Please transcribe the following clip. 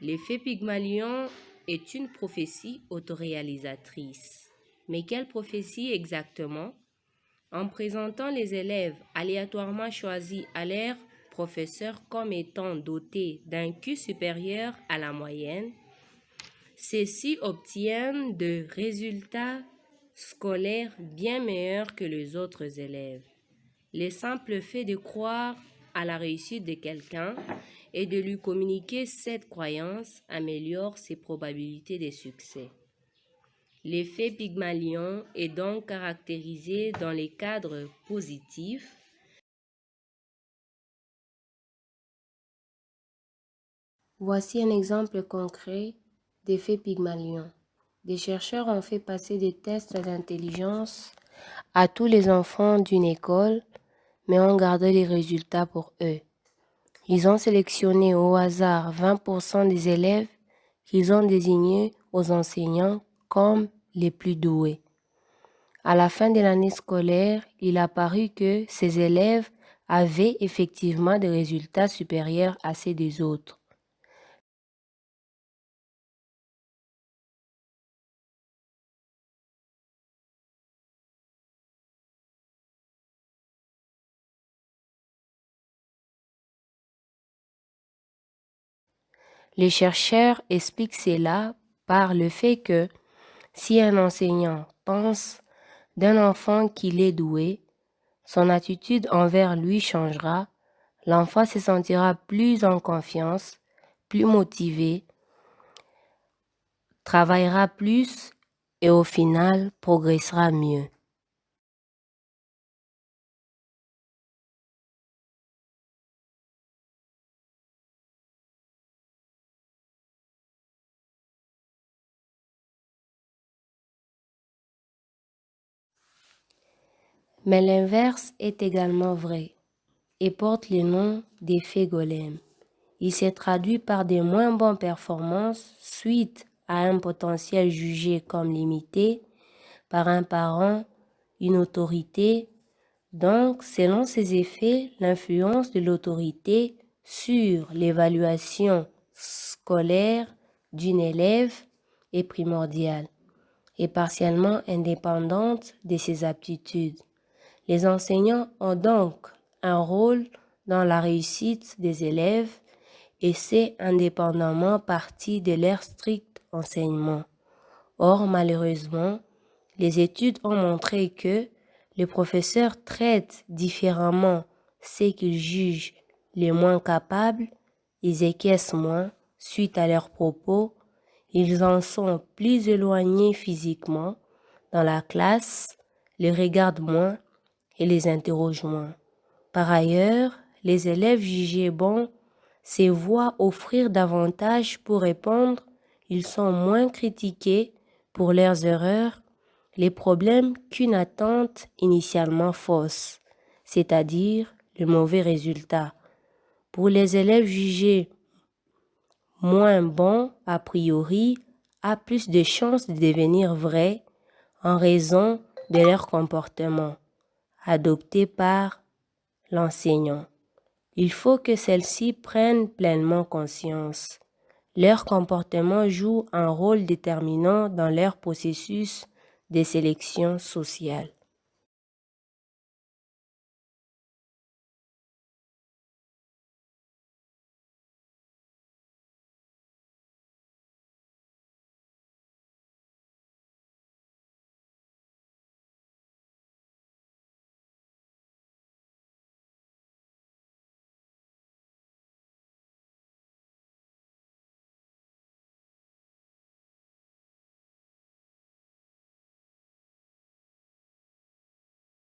L'effet Pygmalion est une prophétie autoréalisatrice. Mais quelle prophétie exactement? En présentant les élèves aléatoirement choisis à leur professeur comme étant dotés d'un QI supérieur à la moyenne, ceux-ci obtiennent de résultats scolaires bien meilleurs que les autres élèves. Le simple fait de croire à la réussite de quelqu'un et de lui communiquer cette croyance améliore ses probabilités de succès. L'effet Pygmalion est donc caractérisé dans les cadres positifs. Voici un exemple concret d'effet Pygmalion. Des chercheurs ont fait passer des tests d'intelligence à tous les enfants d'une école, mais ont gardé les résultats pour eux. Ils ont sélectionné au hasard 20% des élèves qu'ils ont désignés aux enseignants comme les plus doués. À la fin de l'année scolaire, il a paru que ces élèves avaient effectivement des résultats supérieurs à ceux des autres. Les chercheurs expliquent cela par le fait que si un enseignant pense d'un enfant qu'il est doué, son attitude envers lui changera, l'enfant se sentira plus en confiance, plus motivé, travaillera plus et au final progressera mieux. Mais l'inverse est également vrai et porte le nom d'effet golem. Il s'est traduit par des moins bonnes performances suite à un potentiel jugé comme limité par un parent, une autorité. Donc, selon ces effets, l'influence de l'autorité sur l'évaluation scolaire d'une élève est primordiale et partiellement indépendante de ses aptitudes. Les enseignants ont donc un rôle dans la réussite des élèves et c'est indépendamment partie de leur strict enseignement. Or, malheureusement, les études ont montré que les professeurs traitent différemment ceux qu'ils jugent les moins capables, ils écaissent moins suite à leurs propos, ils en sont plus éloignés physiquement dans la classe, les regardent moins et les interrogent moins. Par ailleurs, les élèves jugés bons se voient offrir davantage pour répondre, ils sont moins critiqués pour leurs erreurs, les problèmes qu'une attente initialement fausse, c'est-à-dire le mauvais résultat. Pour les élèves jugés moins bons, a priori, a plus de chances de devenir vrais en raison de leur comportement adopté par l'enseignant. Il faut que celles-ci prennent pleinement conscience. Leur comportement joue un rôle déterminant dans leur processus de sélection sociale.